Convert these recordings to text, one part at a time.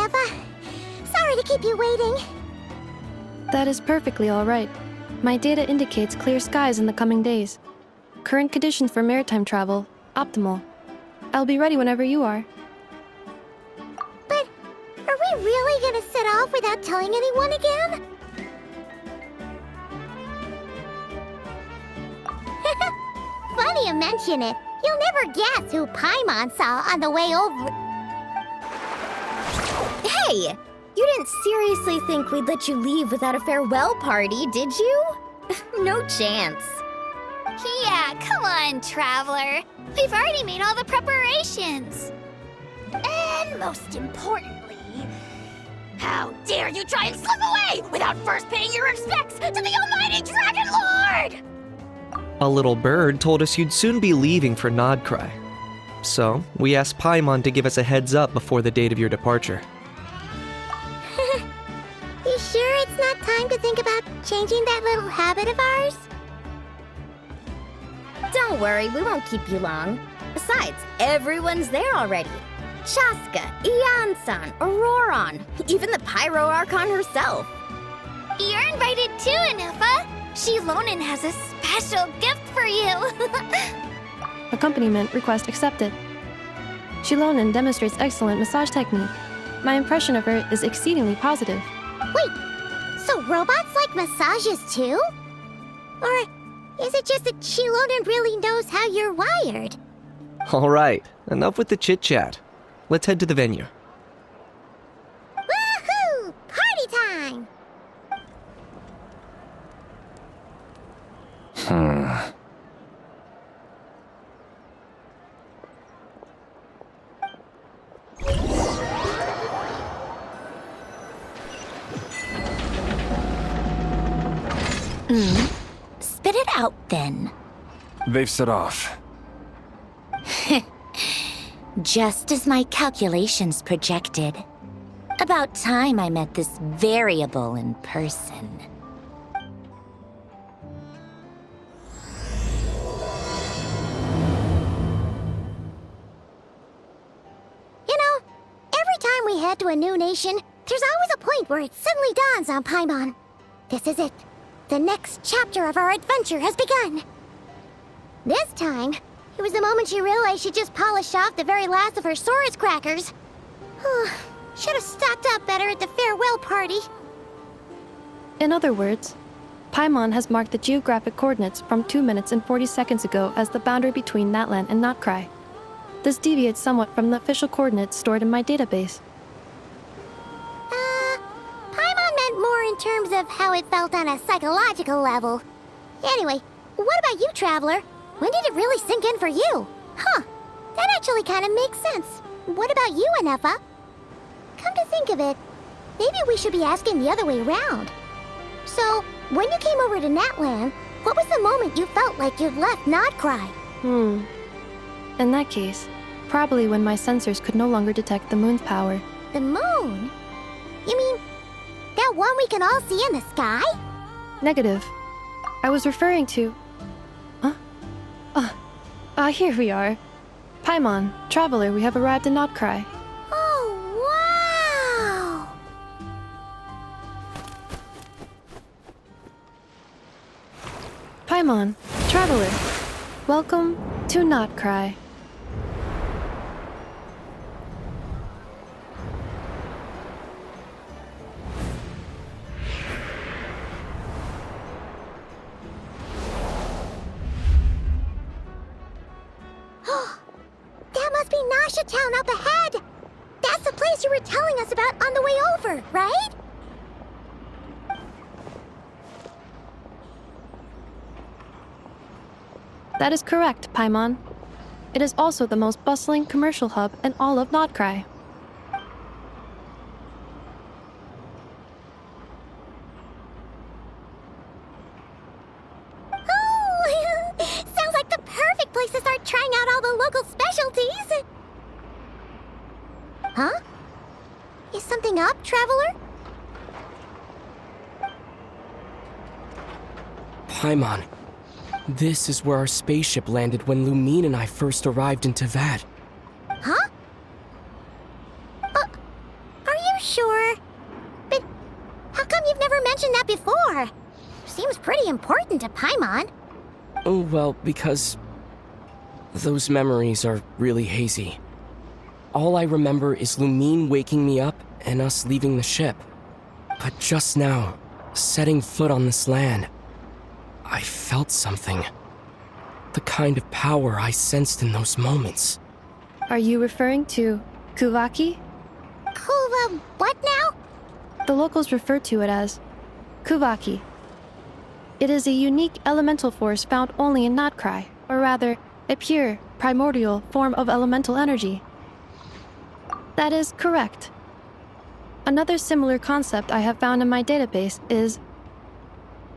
Eva. Sorry to keep you waiting. That is perfectly all right. My data indicates clear skies in the coming days. Current conditions for maritime travel, optimal. I'll be ready whenever you are. But are we really gonna set off without telling anyone again? Funny you mention it. You'll never guess who Paimon saw on the way over. Hey! You didn't seriously think we'd let you leave without a farewell party, did you? No chance. Yeah, come on, Traveler. We've already made all the preparations. And most importantly, how dare you try and slip away without first paying your respects to the almighty Dragon Lord! A little bird told us you'd soon be leaving for Nodcry. So, we asked Paimon to give us a heads up before the date of your departure. You sure it's not time to think about changing that little habit of ours? Don't worry, we won't keep you long. Besides, everyone's there already. Chaska, Ian-san, Auroron, even the Pyro Archon herself. You're invited too, Anufa. Shilonen has a special gift for you. Accompaniment request accepted. Shilonen demonstrates excellent massage technique. My impression of her is exceedingly positive. Wait, so robots like massages too? Or is it just that Shilonen really knows how you're wired? Alright, enough with the chit-chat. Let's head to the venue. Woohoo! Party time! Spit it out, then. They've set off. Just as my calculations projected. About time I met this variable in person. You know, every time we head to a new nation, there's always a point where it suddenly dawns on Paimon. This is it. The next chapter of our adventure has begun. This time, it was the moment she realized she just polished off the very last of her Saurus crackers. Should have stocked up better at the farewell party. In other words, Paimon has marked the geographic coordinates from 2 minutes and 40 seconds ago as the boundary between Natlan and Notcry. This deviates somewhat from the official coordinates stored in my database. Paimon meant more in terms of how it felt on a psychological level. Anyway, what about you, Traveler? When did it really sink in for you? Huh, that actually kind of makes sense. What about you, Anefa? Come to think of it, maybe we should be asking the other way around. So, when you came over to Natlan, what was the moment you felt like you'd left Nodcry? In that case, probably when my sensors could no longer detect the moon's power. The moon? You mean, that one we can all see in the sky? Negative. I was referring to... here we are. Paimon, Traveler, we have arrived in Notcry. Oh, wow! Paimon, Traveler, welcome to Notcry. That must be Nasha Town up ahead! That's the place you were telling us about on the way over, right? That is correct, Paimon. It is also the most bustling commercial hub in all of Notcry. Oh, sounds like the perfect place to start trying out all the local specialties. Huh? Is something up, Traveler? Paimon, this is where our spaceship landed when Lumine and I first arrived in Teyvat. Huh? Are you mentioned that before. Seems pretty important to Paimon. Oh, well, because those memories are really hazy. All I remember is Lumine waking me up and us leaving the ship. But just now, setting foot on this land, I felt something. The kind of power I sensed in those moments. Are you referring to Kuvaki? Kuva, what now? The locals refer to it as Kuvaki. It is a unique elemental force found only in Notcry, or rather, a pure, primordial form of elemental energy. That is correct. Another similar concept I have found in my database is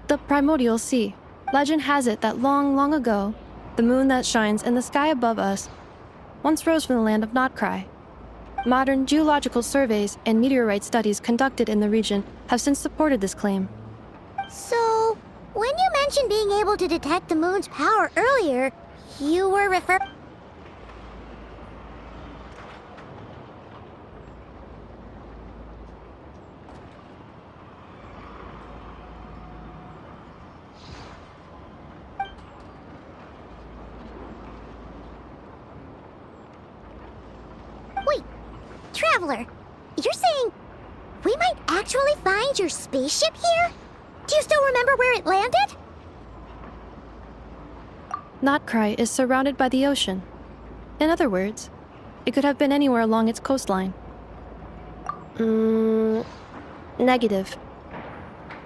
the primordial sea. Legend has it that long, long ago, the moon that shines in the sky above us once rose from the land of Notcry. Modern geological surveys and meteorite studies conducted in the region have since supported this claim. So, when you mentioned being able to detect the moon's power earlier, you were referring... Wait, Traveler, you're saying we might actually find your spaceship here? Do you still remember where it landed? Notcry is surrounded by the ocean. In other words, it could have been anywhere along its coastline. Negative.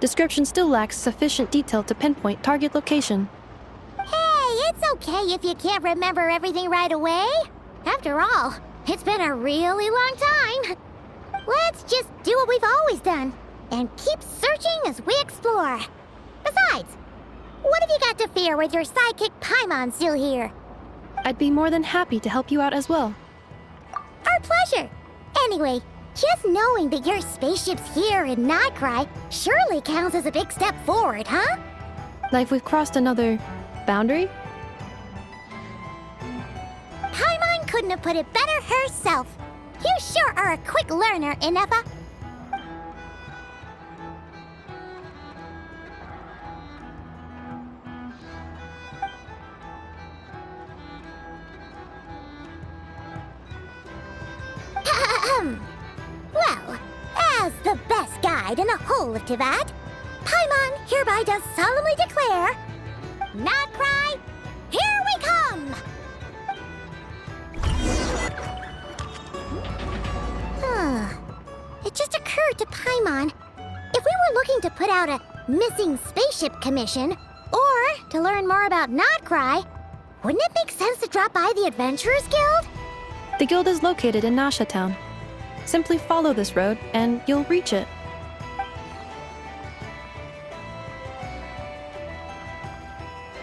Description still lacks sufficient detail to pinpoint target location. Hey, it's okay if you can't remember everything right away. After all, it's been a really long time. Let's just do what we've always done and keep searching as we explore. Besides, what have you got to fear with your sidekick Paimon still here? I'd be more than happy to help you out as well. Our pleasure. Anyway, just knowing that your spaceship's here in Notcry surely counts as a big step forward, huh? Like we've crossed another boundary? Paimon couldn't have put it better herself. You sure are a quick learner, Inefa. Well, as the best guide in the whole of Tivat, Paimon hereby does solemnly declare, Notcry, here we come! It just occurred to Paimon, if we were looking to put out a missing spaceship commission, or to learn more about Notcry, wouldn't it make sense to drop by the Adventurers Guild? The guild is located in Nasha Town. Simply follow this road and you'll reach it.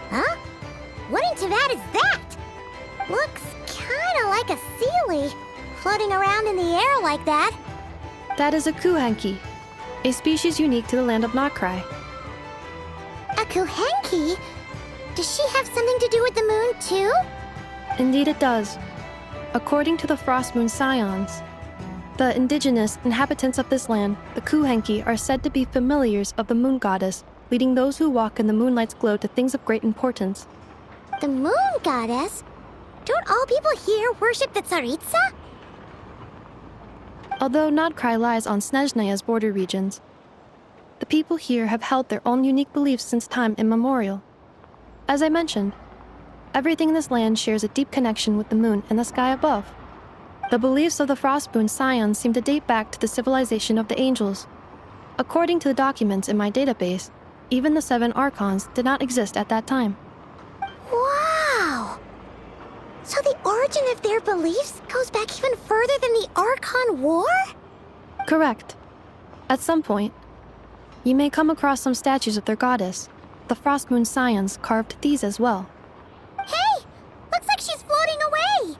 Huh? What in Tivat is that? Looks kinda like a Sealy, floating around in the air like that. That is a Kuhenki, a species unique to the land of Notcry. A Kuhenki? Does she have something to do with the moon, too? Indeed it does. According to the Frost Moon Scions, the indigenous inhabitants of this land, the Kuhenki, are said to be familiars of the moon goddess, leading those who walk in the moonlight's glow to things of great importance. The moon goddess? Don't all people here worship the Tsaritsa? Although Notcry lies on Snezhnaya's border regions, the people here have held their own unique beliefs since time immemorial. As I mentioned, everything in this land shares a deep connection with the moon and the sky above. The beliefs of the Frostmoon Scions seem to date back to the civilization of the angels. According to the documents in my database, even the 7 Archons did not exist at that time. Wow! So the origin of their beliefs goes back even further than the Archon War? Correct. At some point, you may come across some statues of their goddess. The Frostmoon Scions carved these as well. Hey! Looks like she's floating away!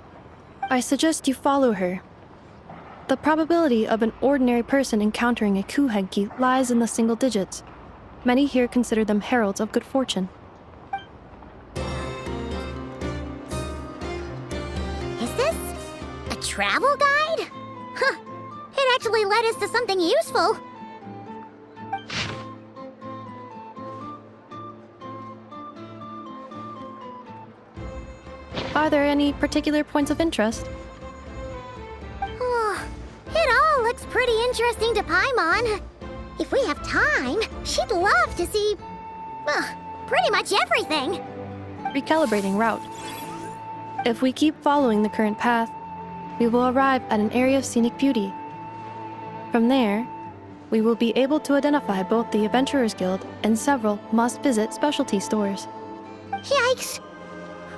I suggest you follow her. The probability of an ordinary person encountering a Kuhenki lies in the single digits. Many here consider them heralds of good fortune. Is this a travel guide? Huh. It actually led us to something useful. Are there any particular points of interest? Oh, it all looks pretty interesting to Paimon. If we have time, she'd love to see, pretty much everything. Recalibrating route. If we keep following the current path, we will arrive at an area of scenic beauty. From there, we will be able to identify both the Adventurers Guild and several must-visit specialty stores. Yikes!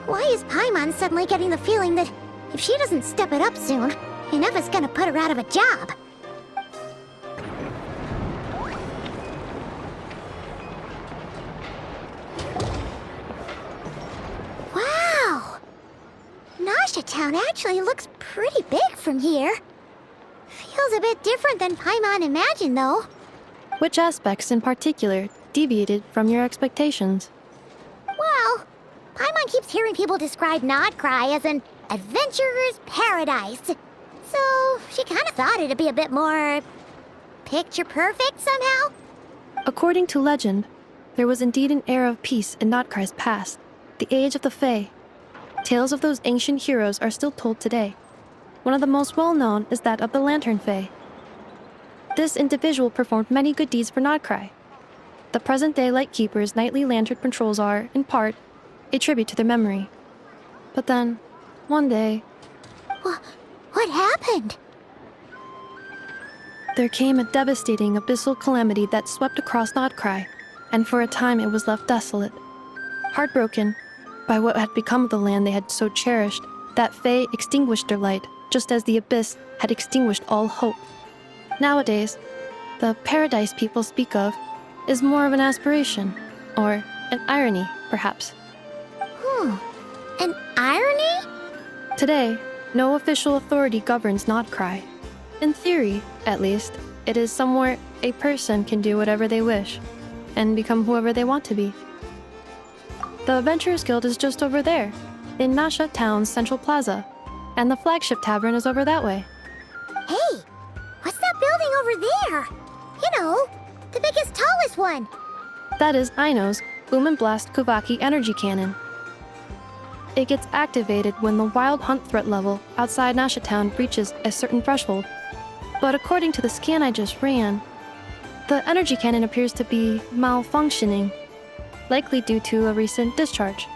Why is Paimon suddenly getting the feeling that if she doesn't step it up soon, Ineva's gonna put her out of a job? Wow! Nasha Town actually looks pretty big from here. Feels a bit different than Paimon imagined, though. Which aspects in particular deviated from your expectations? Well, Paimon keeps hearing people describe Nodcry as an adventurer's paradise. So she kind of thought it'd be a bit more picture perfect somehow. According to legend, there was indeed an era of peace in Nodcry's past, the Age of the Fae. Tales of those ancient heroes are still told today. One of the most well-known is that of the Lantern Fae. This individual performed many good deeds for Nodcry. The present-day Lightkeeper's nightly lantern patrols are, in part, a tribute to their memory. But then, one day, What happened? there came a devastating abyssal calamity that swept across Nodcry, and for a time it was left desolate. Heartbroken by what had become of the land they had so cherished, that Fae extinguished their light, just as the abyss had extinguished all hope. Nowadays, the paradise people speak of is more of an aspiration, or an irony, perhaps. An irony? Today, no official authority governs Nodcry. In theory, at least, it is somewhere a person can do whatever they wish, and become whoever they want to be. The Adventurers Guild is just over there, in Nasha Town's Central Plaza, and the flagship tavern is over that way. Hey, what's that building over there? You know, the biggest, tallest one. That is Aino's Boom and Blast Kuvaki energy cannon. It gets activated when the wild hunt threat level outside Nasha Town reaches a certain threshold. But according to the scan I just ran, the energy cannon appears to be malfunctioning, likely due to a recent discharge.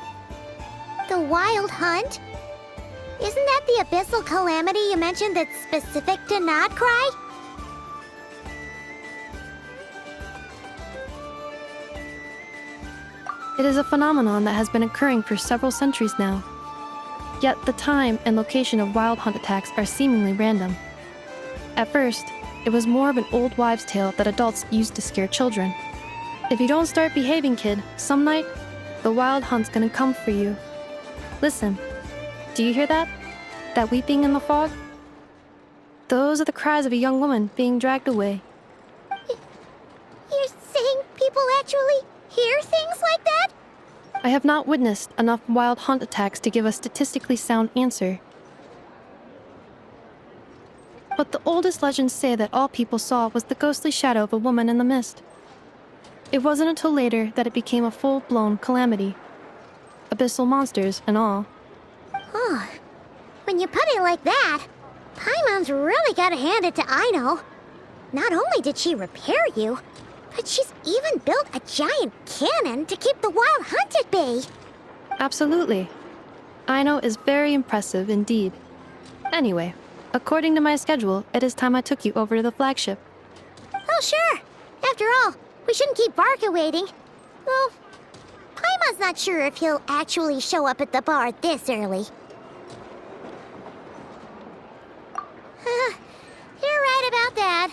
The wild hunt? Isn't that the abyssal calamity you mentioned that's specific to Nodcry? It is a phenomenon that has been occurring for several centuries now. Yet the time and location of wild hunt attacks are seemingly random. At first, it was more of an old wives' tale that adults used to scare children. If you don't start behaving, kid, some night, the wild hunt's gonna come for you. Listen, do you hear that? That weeping in the fog? Those are the cries of a young woman being dragged away. You're saying people actually hear things like that? I have not witnessed enough wild hunt attacks to give a statistically sound answer. But the oldest legends say that all people saw was the ghostly shadow of a woman in the mist. It wasn't until later that it became a full-blown calamity. Abyssal monsters and all. Oh, when you put it like that, Paimon's really gotta hand it to Aino. Not only did she repair you, but she's even built a giant cannon to keep the wild hunt at bay. Absolutely. Aino is very impressive indeed. Anyway, according to my schedule, it is time I took you over to the flagship. Oh, sure. After all, we shouldn't keep Barca waiting. Well, Paimon's not sure if he'll actually show up at the bar this early. You're right about that.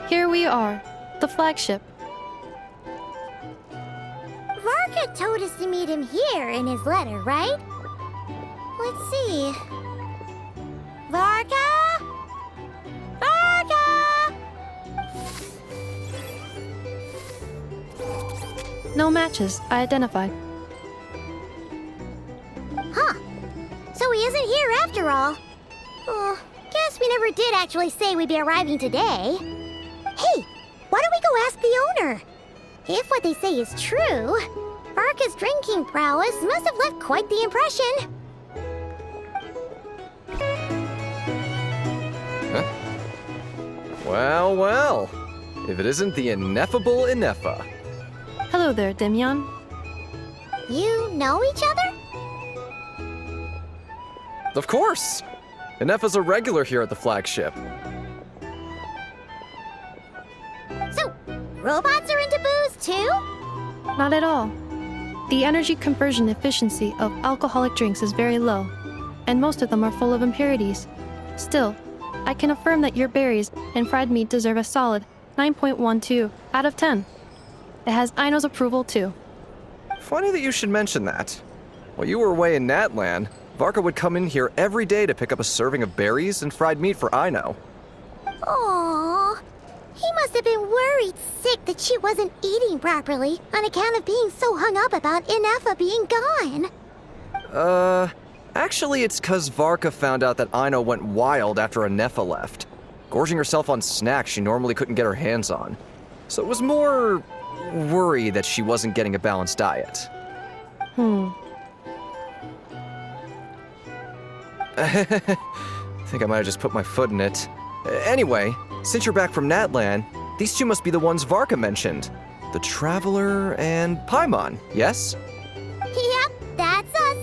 Here we are, the flagship. Varka told us to meet him here in his letter, right? Let's see. Varka? Varka! No matches, I identified. Huh. So he isn't here after all. Oh, guess we never did actually say we'd be arriving today. Hey, why don't we go ask the owner? If what they say is true, Varka's drinking prowess must have left quite the impression. Well, well. If it isn't the ineffable Ineffa. Hello there, Demyon. You know each other? Of course! Ineffa's a regular here at the flagship. So, robots are into booze too? Not at all. The energy conversion efficiency of alcoholic drinks is very low, and most of them are full of impurities. Still, I can affirm that your berries and fried meat deserve a solid 9.12 out of 10. It has Aino's approval too. Funny that you should mention that. While you were away in Natlan, Varka would come in here every day to pick up a serving of berries and fried meat for Aino. Aww. He must have been worried sick that she wasn't eating properly on account of being so hung up about Ineffa being gone. Actually it's 'cause Varka found out that Aino went wild after Ineffa left, gorging herself on snacks she normally couldn't get her hands on. So it was more worry that she wasn't getting a balanced diet. I think I might have just put my foot in it. Anyway, since you're back from Natlan, these two must be the ones Varka mentioned. The Traveler and Paimon, yes? Yep, that's us.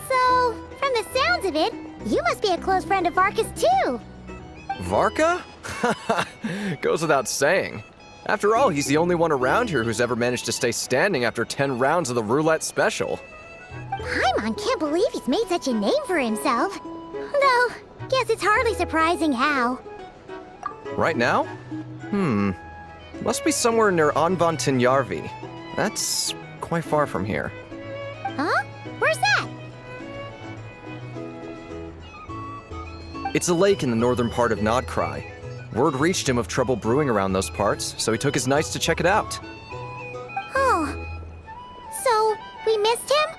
So, from the sounds of it, you must be a close friend of Varka's too. Varka? Goes without saying. After all, he's the only one around here who's ever managed to stay standing after 10 rounds of the roulette special. Paimon can't believe he's made such a name for himself. Though, guess it's hardly surprising how. Right now? Must be somewhere near Anvantinyarvi. That's quite far from here. Huh? Where's that? It's a lake in the northern part of Nodcry. Word reached him of trouble brewing around those parts, so he took his knights to check it out. Oh. So, we missed him?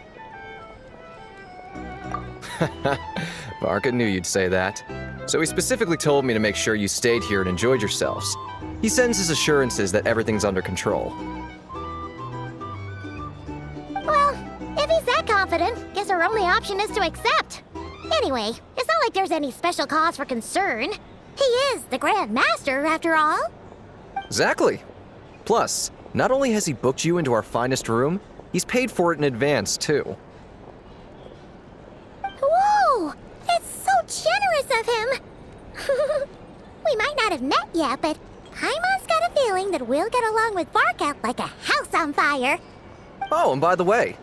Varka knew you'd say that. So he specifically told me to make sure you stayed here and enjoyed yourselves. He sends his assurances that everything's under control. Well, if he's that confident, guess our only option is to accept. Anyway, it's not like there's any special cause for concern. He is the Grand Master, after all. Exactly. Plus, not only has he booked you into our finest room, he's paid for it in advance, too. Whoa! It's so generous of him! We might not have met yet, but Paimon's got a feeling that we'll get along with Varka like a house on fire. Oh, and by the way,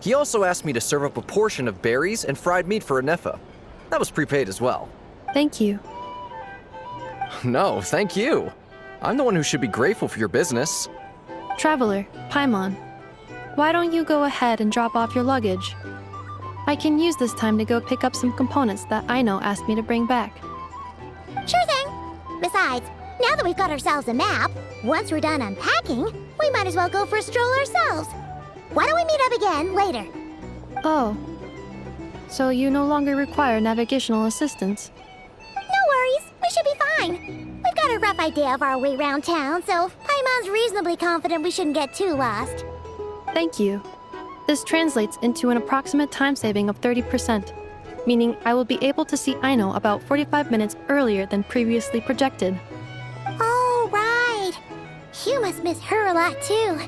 he also asked me to serve up a portion of berries and fried meat for Ineffa. That was prepaid as well. Thank you. No, thank you. I'm the one who should be grateful for your business. Traveler, Paimon, why don't you go ahead and drop off your luggage? I can use this time to go pick up some components that Aino asked me to bring back. Sure thing. Besides, now that we've got ourselves a map, once we're done unpacking, we might as well go for a stroll ourselves. Why don't we meet up again later? Oh. So you no longer require navigational assistance? No worries, we should be fine. We've got a rough idea of our way around town, so Paimon's reasonably confident we shouldn't get too lost. Thank you. This translates into an approximate time saving of 30%, meaning I will be able to see Aino about 45 minutes earlier than previously projected. Oh, right. You must miss her a lot, too.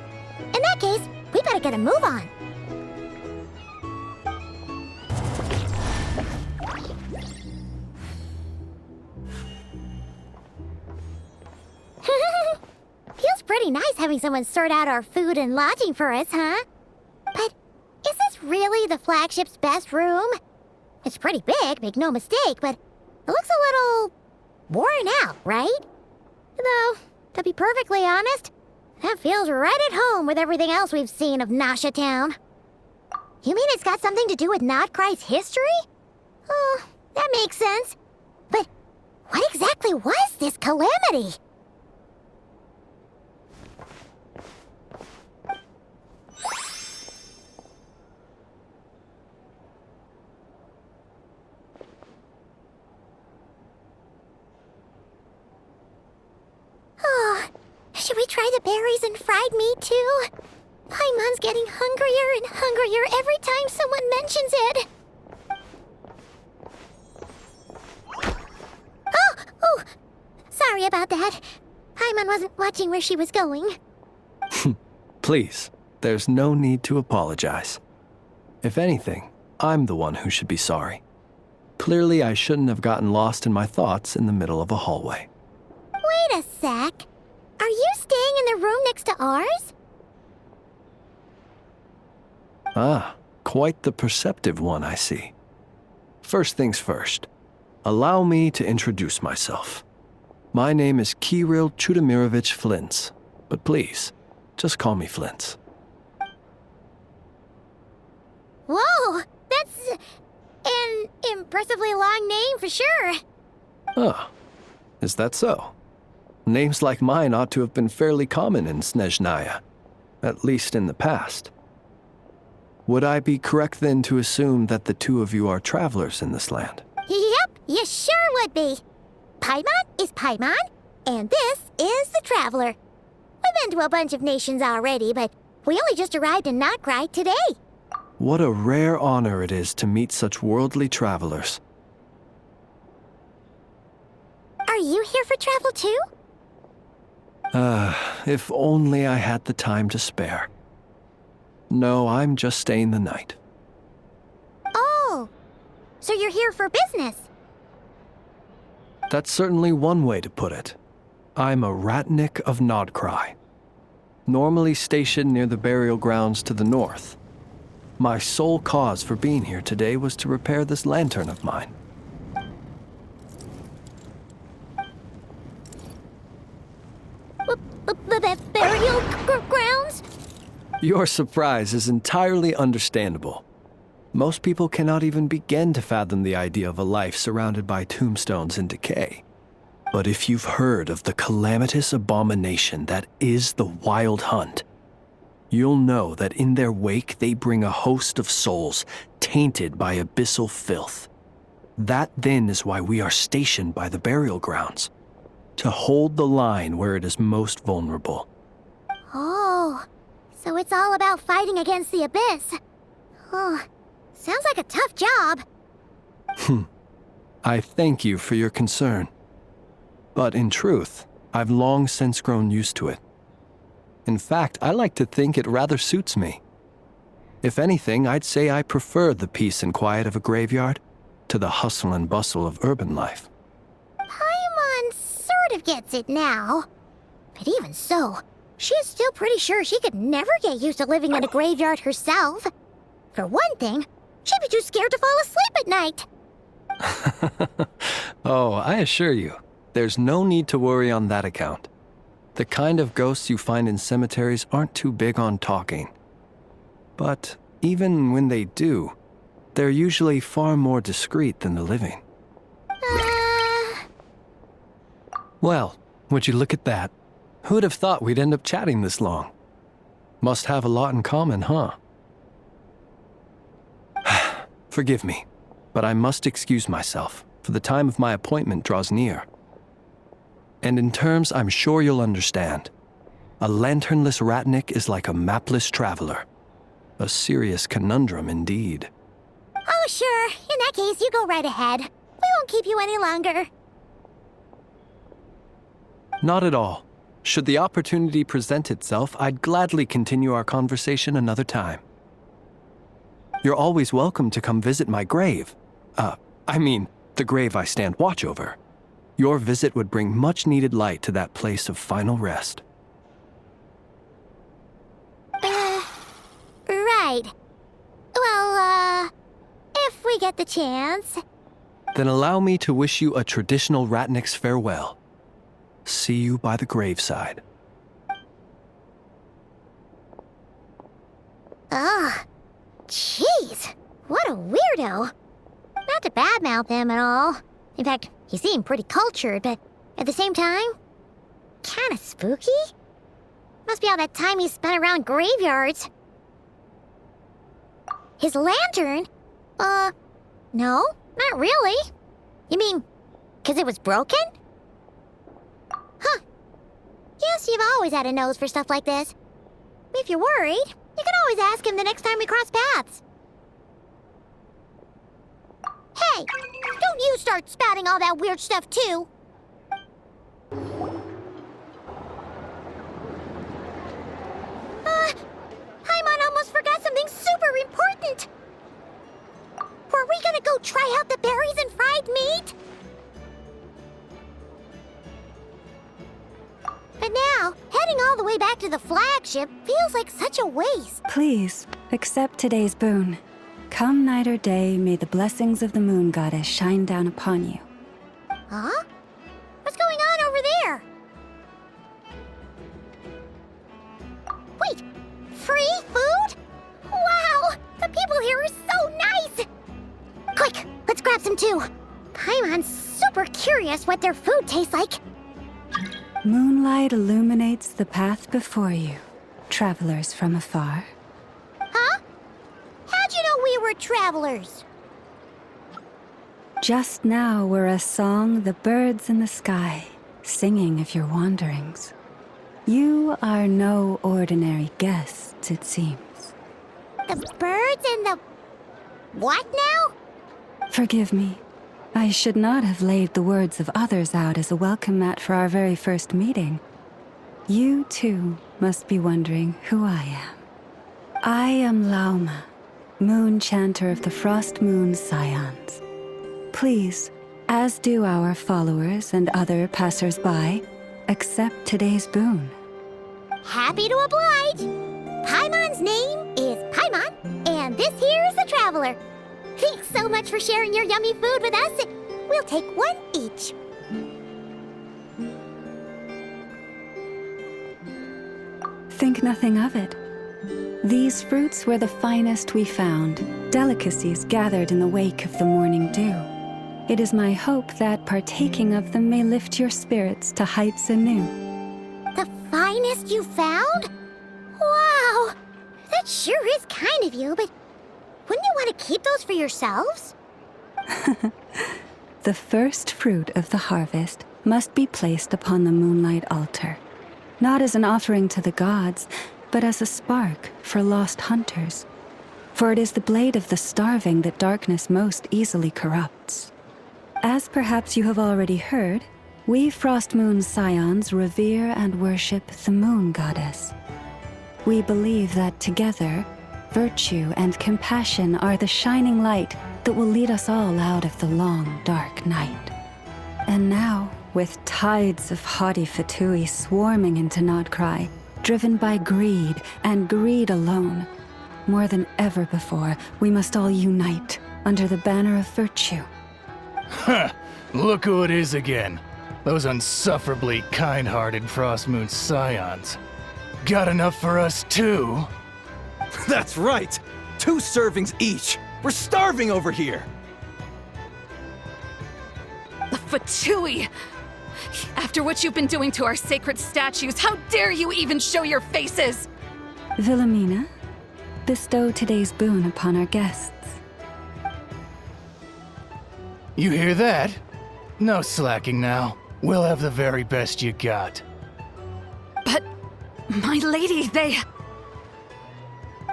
In that case, we better get a move on. Feels pretty nice having someone sort out our food and lodging for us, huh? But is this really the flagship's best room? It's pretty big, make no mistake, but it looks a little worn out, right? Though, to be perfectly honest, that feels right at home with everything else we've seen of Nasha Town. You mean it's got something to do with Nodcry's history? Oh, that makes sense. But what exactly was this calamity? Should we try the berries and fried meat too? Paimon's getting hungrier and hungrier every time someone mentions it. Oh! Sorry about that. Paimon wasn't watching where she was going. Please, there's no need to apologize. If anything, I'm the one who should be sorry. Clearly, I shouldn't have gotten lost in my thoughts in the middle of a hallway. Wait a sec. Are you staying in the room next to ours? Ah, quite the perceptive one, I see. First things first, allow me to introduce myself. My name is Kirill Chudamirovich Flintz, but please, just call me Flintz. Whoa! That's an impressively long name for sure. Ah, is that so? Names like mine ought to have been fairly common in Snezhnaya, at least in the past. Would I be correct then to assume that the two of you are travelers in this land? Yep, you sure would be. Paimon is Paimon, and this is the Traveler. We've been to a bunch of nations already, but we only just arrived in Notcry today. What a rare honor it is to meet such worldly travelers. Are you here for travel too? If only I had the time to spare. No, I'm just staying the night. Oh, so you're here for business? That's certainly one way to put it. I'm a Ratnik of Nodcry, normally stationed near the burial grounds to the north. My sole cause for being here today was to repair this lantern of mine. Burial grounds? Your surprise is entirely understandable. Most people cannot even begin to fathom the idea of a life surrounded by tombstones and decay. But if you've heard of the calamitous abomination that is the Wild Hunt, you'll know that in their wake they bring a host of souls tainted by abyssal filth. That then is why we are stationed by the burial grounds, to hold the line where it is most vulnerable. Oh, so it's all about fighting against the abyss. Oh, sounds like a tough job. I thank you for your concern. But in truth, I've long since grown used to it. In fact, I like to think it rather suits me. If anything, I'd say I prefer the peace and quiet of a graveyard to the hustle and bustle of urban life. Paimon sort of gets it now. But even so, she's still pretty sure she could never get used to living in a graveyard herself. For one thing, she'd be too scared to fall asleep at night. Oh, I assure you, there's no need to worry on that account. The kind of ghosts you find in cemeteries aren't too big on talking. But even when they do, they're usually far more discreet than the living. Well, would you look at that? Who'd have thought we'd end up chatting this long? Must have a lot in common, huh? Forgive me, but I must excuse myself, for the time of my appointment draws near. And in terms I'm sure you'll understand, a lanternless Ratnik is like a mapless traveler. A serious conundrum indeed. Oh, sure. In that case, you go right ahead. We won't keep you any longer. Not at all. Should the opportunity present itself, I'd gladly continue our conversation another time. You're always welcome to come visit my grave. The grave I stand watch over. Your visit would bring much-needed light to that place of final rest. Right. Well, if we get the chance. Then allow me to wish you a traditional Ratnik's farewell. See you by the graveside. Ugh. Jeez. What a weirdo. Not to badmouth him at all. In fact, he seemed pretty cultured, but at the same time, kinda spooky? Must be all that time he spent around graveyards. His lantern? No, not really. You mean, 'cause it was broken? Huh. Guess you've always had a nose for stuff like this. If you're worried, you can always ask him the next time we cross paths. Hey, don't you start spouting all that weird stuff too. Paimon almost forgot something super important. Were we gonna go try out the berries and fried meat? But now, heading all the way back to the flagship feels like such a waste. Please, accept today's boon. Come night or day, may the blessings of the moon goddess shine down upon you. Huh? What's going on over there? Wait, free food? Wow, the people here are so nice! Quick, let's grab some too. Paimon's super curious what their food tastes like. Moonlight illuminates the path before you, travelers from afar. Huh? How'd you know we were travelers? Just now were a song the birds in the sky, singing of your wanderings. You are no ordinary guests, it seems. The birds and the... what now? Forgive me. I should not have laid the words of others out as a welcome mat for our very first meeting. You, too, must be wondering who I am. I am Lauma, moon chanter of the Frost Moon Scions. Please, as do our followers and other passers-by, accept today's boon. Happy to oblige. Paimon's name is Paimon, and this here is the traveler. Thanks so much for sharing your yummy food with us. We'll take one each. Think nothing of it. These fruits were the finest we found, delicacies gathered in the wake of the morning dew. It is my hope that partaking of them may lift your spirits to heights anew. The finest you found? Wow! That sure is kind of you, but wouldn't you want to keep those for yourselves? The first fruit of the harvest must be placed upon the moonlight altar, not as an offering to the gods, but as a spark for lost hunters. For it is the blade of the starving that darkness most easily corrupts. As perhaps you have already heard, we Frost Moon Scions revere and worship the moon goddess. We believe that together, virtue and compassion are the shining light that will lead us all out of the long, dark night. And now, with tides of haughty Fatui swarming into Nodcry, driven by greed and greed alone, more than ever before, we must all unite under the banner of virtue. Huh, look who it is again. Those unsufferably kind-hearted Frost Moon Scions. Got enough for us too? That's right! 2 servings each! We're starving over here! Fatui! After what you've been doing to our sacred statues, how dare you even show your faces? Wilhelmina, bestow today's boon upon our guests. You hear that? No slacking now. We'll have the very best you got. But, my lady, they...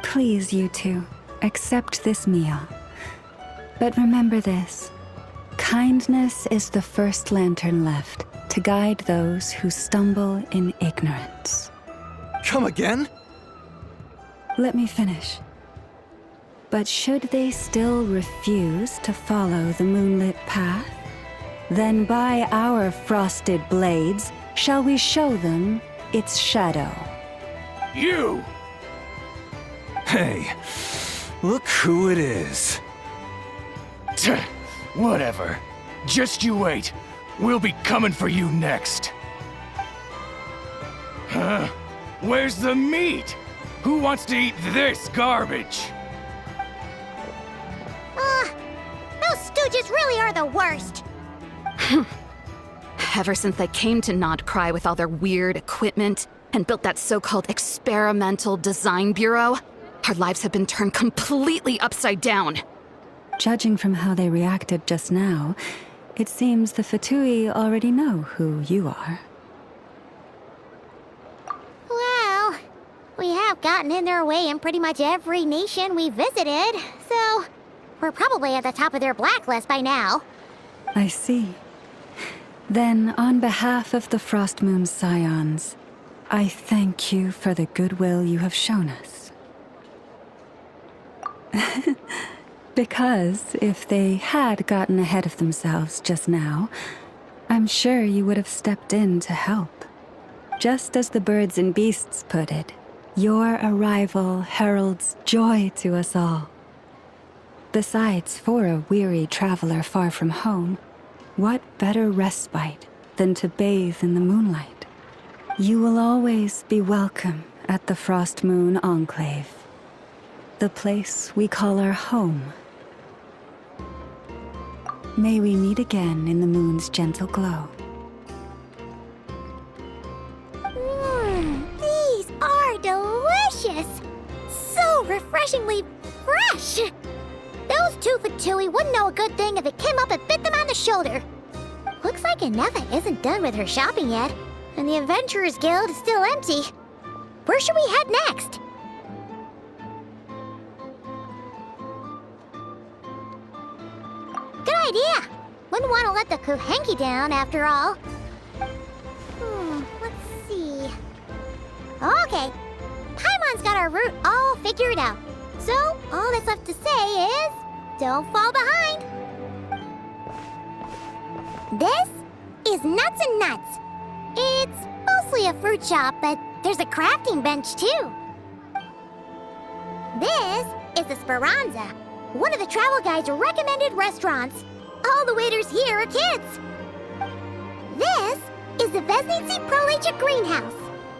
Please, you two, accept this meal. But remember this. Kindness is the first lantern left to guide those who stumble in ignorance. Come again? Let me finish. But should they still refuse to follow the moonlit path, then by our frosted blades shall we show them its shadow. You! Hey, look who it is. Tch, whatever. Just you wait. We'll be coming for you next. Huh? Where's the meat? Who wants to eat this garbage? Those stooges really are the worst. Ever since they came to Nodcry with all their weird equipment and built that so-called experimental design bureau, our lives have been turned completely upside down. Judging from how they reacted just now, it seems the Fatui already know who you are. gotten in their way in pretty much every nation we visited, so we're probably at the top of their blacklist by now. I see. Then, on behalf of the Frost Moon Scions, I thank you for the goodwill you have shown us. Because if they had gotten ahead of themselves just now, I'm sure you would have stepped in to help. Just as the birds and beasts put it, your arrival heralds joy to us all. Besides, for a weary traveler far from home, what better respite than to bathe in the moonlight? You will always be welcome at the Frost Moon Enclave, the place we call our home. May we meet again in the moon's gentle glow. These are delicious! So refreshingly fresh! Those two Fatui wouldn't know a good thing if it came up and bit them on the shoulder. Looks like Inefa isn't done with her shopping yet, and the Adventurers Guild is still empty. Where should we head next? Good idea! Wouldn't want to let the Kuhenki down, after all. Let's see... Okay, Paimon's got our route all figured out. So, all that's left to say is... don't fall behind! This is Nuts and Nuts. It's mostly a fruit shop, but there's a crafting bench, too. This is the Speranza, one of the travel guide's recommended restaurants. All the waiters here are kids. This is the Vesnici Prolicha Greenhouse.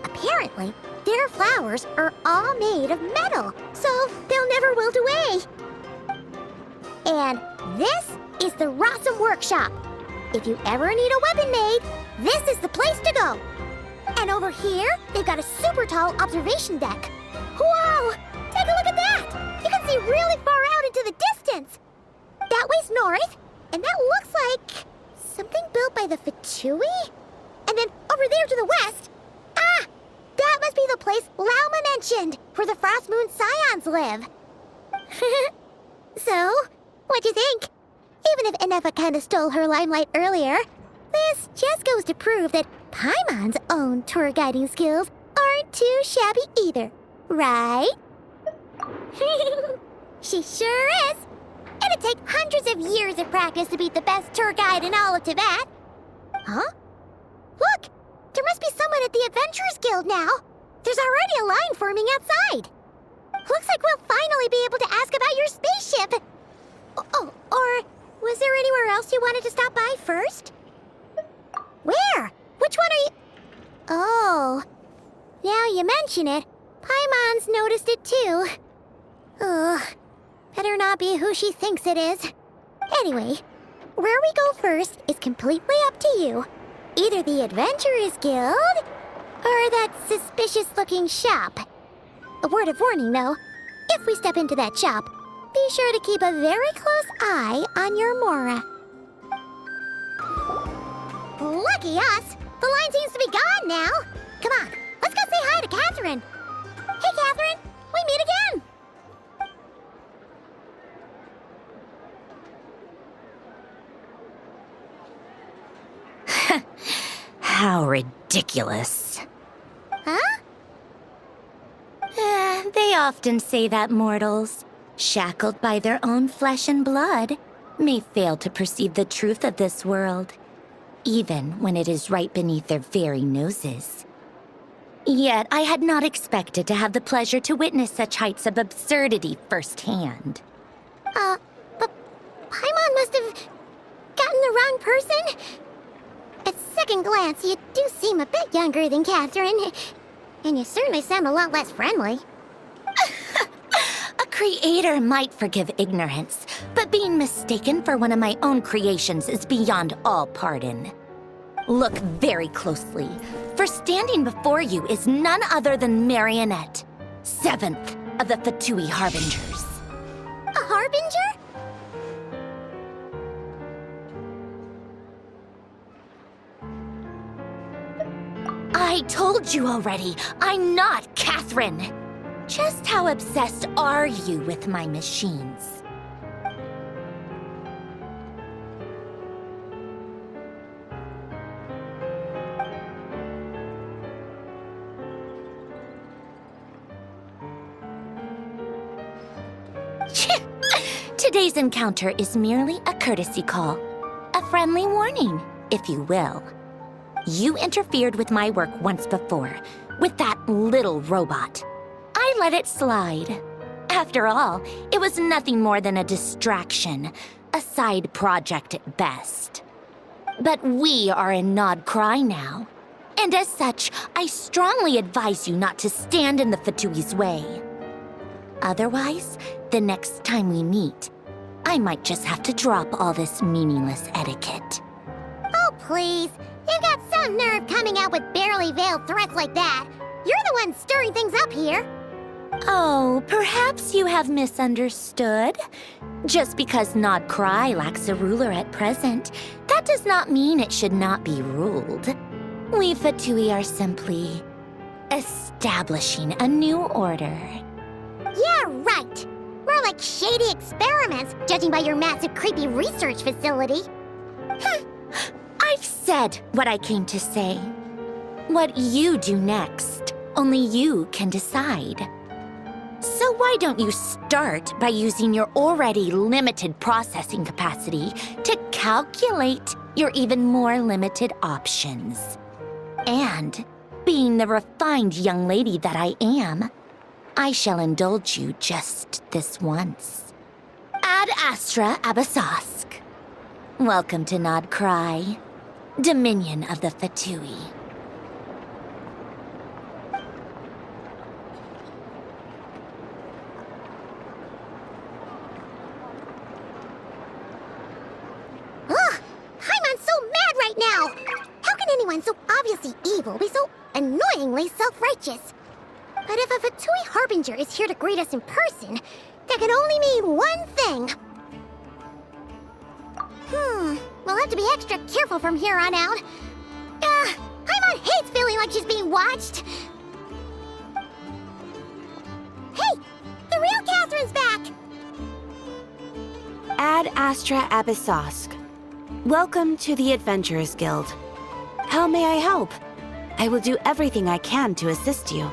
Apparently, their flowers are all made of metal, so they'll never wilt away. And this is the Rossum Workshop. If you ever need a weapon made, this is the place to go. And over here, they've got a super tall observation deck. Whoa! Take a look at that! You can see really far out into the distance. That way's north, and that looks like something built by the Fatui? And then over there to the west, that must be the place Lauma mentioned, where the Frost Moon Scions live. So, what'd you think? Even if Inefa kinda stole her limelight earlier, this just goes to prove that Paimon's own tour guiding skills aren't too shabby either, right? She sure is. It'd take hundreds of years of practice to beat the best tour guide in all of Tibet. Huh? Look! There must be someone at the Adventurers Guild now. There's already a line forming outside. Looks like we'll finally be able to ask about your spaceship. Oh, or was there anywhere else you wanted to stop by first? Where? Which one are you... Oh, now you mention it, Paimon's noticed it too. Ugh, better not be who she thinks it is. Anyway, where we go first is completely up to you. Either the Adventurers Guild, or that suspicious-looking shop. A word of warning, though. If we step into that shop, be sure to keep a very close eye on your Mora. Lucky us! The line seems to be gone now. Come on, let's go say hi to Catherine. Hey, Catherine, we meet again. How ridiculous. Huh? They often say that mortals, shackled by their own flesh and blood, may fail to perceive the truth of this world, even when it is right beneath their very noses. Yet I had not expected to have the pleasure to witness such heights of absurdity firsthand. But Paimon must have gotten the wrong person. At second glance, you do seem a bit younger than Catherine, and you certainly sound a lot less friendly. A creator might forgive ignorance, but being mistaken for one of my own creations is beyond all pardon. Look very closely, for standing before you is none other than Marionette, 7th of the Fatui Harbingers. A harbinger? I told you already, I'm not Catherine. Just how obsessed are you with my machines? Today's encounter is merely a courtesy call. A friendly warning, if you will. You interfered with my work once before, with that little robot. I let it slide. After all, it was nothing more than a distraction, a side project at best. But we are in Nod Cry now, and as such, I strongly advise you not to stand in the Fatui's way. Otherwise, the next time we meet, I might just have to drop all this meaningless etiquette. Oh, please. You've got some nerve coming out with barely veiled threats like that. You're the one stirring things up here. Oh, perhaps you have misunderstood. Just because Nod Cry lacks a ruler at present, that does not mean it should not be ruled. We Fatui are simply establishing a new order. Yeah, right. More like shady experiments, judging by your massive creepy research facility. I've said what I came to say. What you do next, only you can decide. So why don't you start by using your already limited processing capacity to calculate your even more limited options? And, being the refined young lady that I am, I shall indulge you just this once. Ad Astra Abasosk. Welcome to Nod Cry, Dominion of the Fatui. Ugh! Paimon's so mad right now! How can anyone so obviously evil be so annoyingly self-righteous? But if a Fatui Harbinger is here to greet us in person, that can only mean one thing. We'll have to be extra careful from here on out. Paimon hates feeling like she's being watched. Hey! The real Catherine's back! Ad Astra Abysosk. Welcome to the Adventurers Guild. How may I help? I will do everything I can to assist you.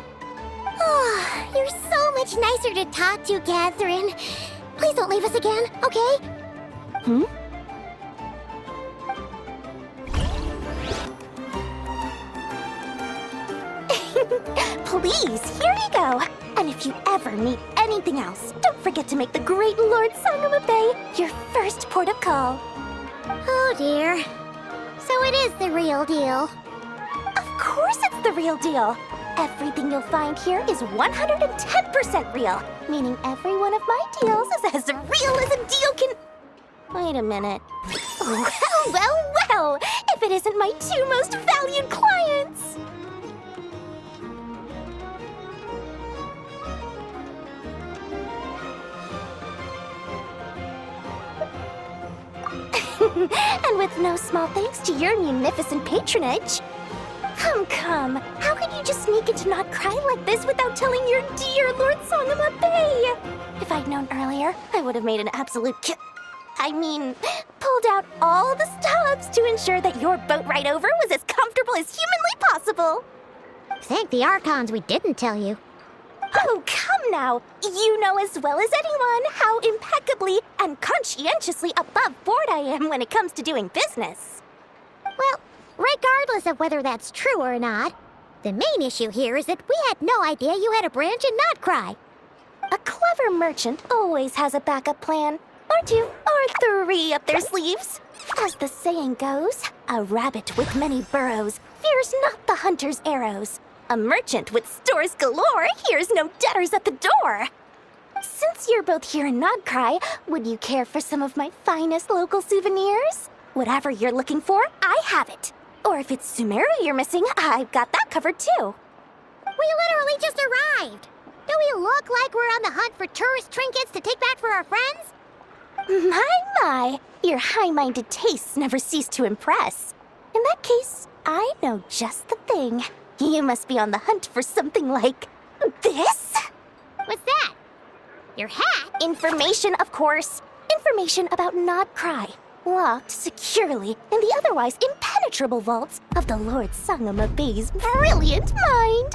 Oh, you're so much nicer to talk to, Catherine. Please don't leave us again, okay? Please, here you go. And if you ever need anything else, don't forget to make the great Lord Sangama Bay your first port of call. Oh dear. So it is the real deal. Of course it's the real deal. Everything you'll find here is 110% real, meaning every one of my deals is as real as a deal can... Wait a minute. Well, if it isn't my two most valued clients! And with no small thanks to your munificent patronage. Come. How could you just sneak into Nod Cry like this without telling your dear Lord Sangama Bay? If I'd known earlier, I would have made an absolute pulled out all the stops to ensure that your boat ride over was as comfortable as humanly possible. Thank the Archons we didn't tell you. Oh, come now. You know as well as anyone how impeccably and conscientiously above board I am when it comes to doing business. Well, regardless of whether that's true or not, the main issue here is that we had no idea you had a branch in Nod Cry. A clever merchant always has a backup plan, or two, or three up their sleeves. As the saying goes, a rabbit with many burrows fears not the hunter's arrows. A merchant with stores galore hears no debtors at the door. Since you're both here in Nod Cry, would you care for some of my finest local souvenirs? Whatever you're looking for, I have it. Or if it's Sumeru you're missing, I've got that covered too. We literally just arrived. Do we look like we're on the hunt for tourist trinkets to take back for our friends? My, your high-minded tastes never cease to impress. In that case, I know just the thing. You must be on the hunt for something like this? What's that? Your hat? Information, of course. Information about Nodcry, locked securely in the otherwise impenetrable vaults of the Lord Sangama Bay's brilliant mind.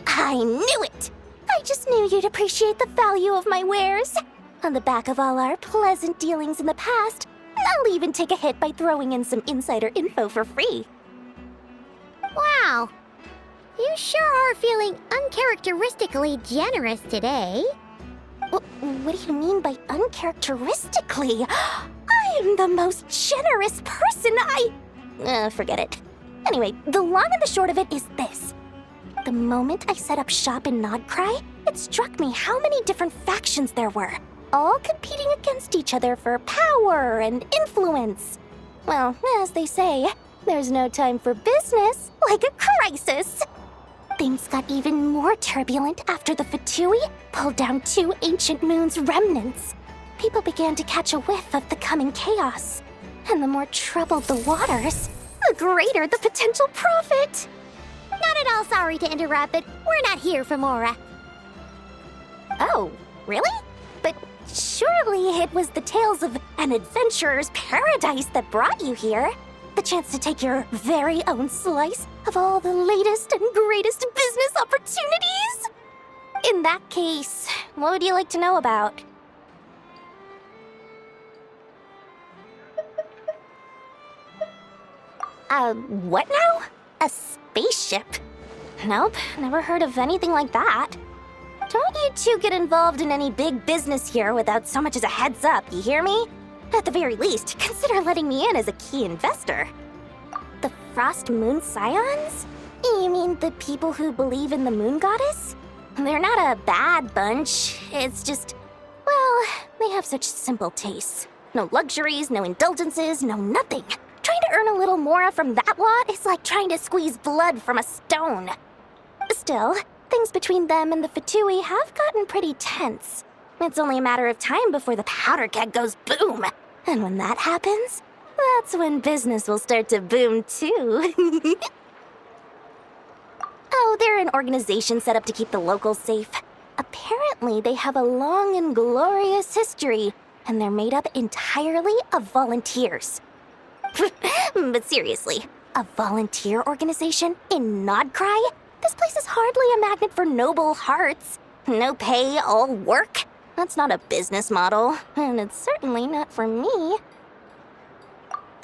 I knew it! I just knew you'd appreciate the value of my wares. On the back of all our pleasant dealings in the past, I'll even take a hit by throwing in some insider info for free. Wow. You sure are feeling uncharacteristically generous today. What do you mean by uncharacteristically? I am the most generous person forget it. Anyway, the long and the short of it is this. The moment I set up shop in Nodcry, it struck me how many different factions there were, all competing against each other for power and influence. Well, as they say, there's no time for business like a crisis. Things got even more turbulent after the Fatui pulled down 2 ancient moon's remnants. People began to catch a whiff of the coming chaos. And the more troubled the waters, the greater the potential profit. Not at all sorry to interrupt, but we're not here for Mora. Oh, really? But surely it was the tales of an adventurer's paradise that brought you here. The chance to take your very own slice of all the latest and greatest business opportunities? In that case, what would you like to know about? What now? A spaceship? Nope, never heard of anything like that. Don't you two get involved in any big business here without so much as a heads up, you hear me? At the very least, consider letting me in as a key investor. The Frost Moon Scions? You mean the people who believe in the Moon Goddess? They're not a bad bunch, it's just, well, they have such simple tastes. No luxuries, no indulgences, no nothing. Trying to earn a little more from that lot is like trying to squeeze blood from a stone. Still, things between them and the Fatui have gotten pretty tense. It's only a matter of time before the powder keg goes boom. And when that happens, that's when business will start to boom too. Oh, they're an organization set up to keep the locals safe. Apparently, they have a long and glorious history, and they're made up entirely of volunteers. But seriously, a volunteer organization in Nodcry? This place is hardly a magnet for noble hearts. No pay, all work. That's not a business model, and it's certainly not for me.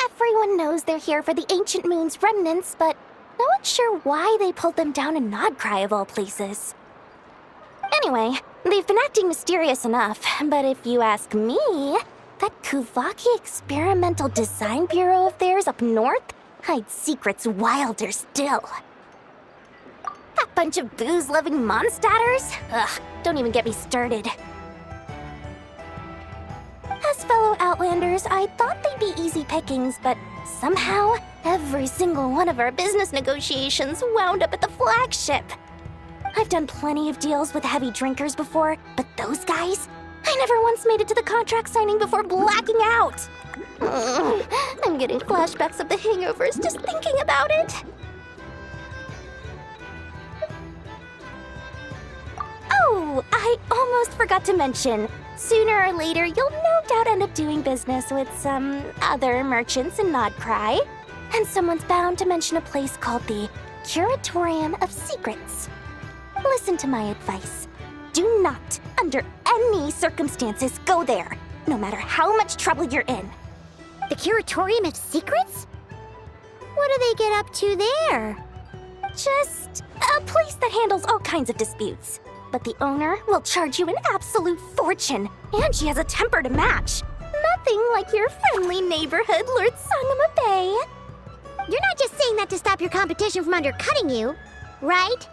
Everyone knows they're here for the Ancient Moon's remnants, but no one's sure why they pulled them down in Nodcry of all places. Anyway, they've been acting mysterious enough, but if you ask me, that Kuvaki Experimental Design Bureau of theirs up north hides secrets wilder still. That bunch of booze-loving monstaters? Ugh, don't even get me started. As fellow Outlanders, I thought they'd be easy pickings, but somehow, every single one of our business negotiations wound up at the flagship. I've done plenty of deals with heavy drinkers before, but those guys? I never once made it to the contract signing before blacking out. I'm getting flashbacks of the hangovers just thinking about it. Oh, I almost forgot to mention. Sooner or later, you'll no doubt end up doing business with some other merchants in Nodcry. And someone's bound to mention a place called the Curatorium of Secrets. Listen to my advice. Do not, under any circumstances, go there, no matter how much trouble you're in. The Curatorium of Secrets? What do they get up to there? Just a place that handles all kinds of disputes. But the owner will charge you an absolute fortune, and she has a temper to match. Nothing like your friendly neighborhood, Lord Sangama Bay. You're not just saying that to stop your competition from undercutting you, right?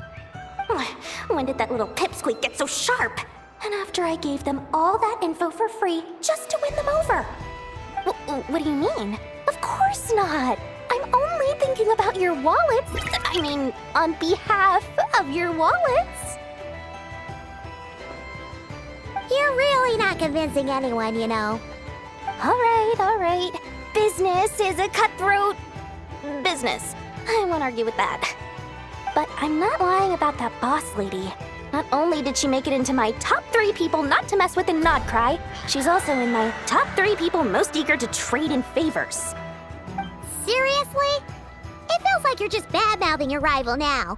When did that little pipsqueak get so sharp? And after I gave them all that info for free just to win them over. What do you mean? Of course not. I'm only thinking about your wallets. I mean, on behalf of your wallets. You're really not convincing anyone, you know. All right. Business is a cutthroat business. I won't argue with that. But I'm not lying about that boss lady. Not only did she make it into my top 3 people not to mess with in Nodcry, she's also in my top 3 people most eager to trade in favors. Seriously? It feels like you're just bad-mouthing your rival now.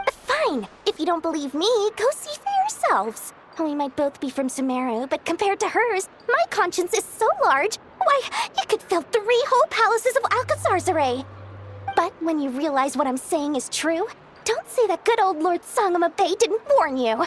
Fine. If you don't believe me, go see for yourselves. We might both be from Sumeru, but compared to hers, my conscience is so large, why, it could fill 3 whole palaces of Alcazar's. But when you realize what I'm saying is true, don't say that good old Lord Sangama Bay didn't warn you.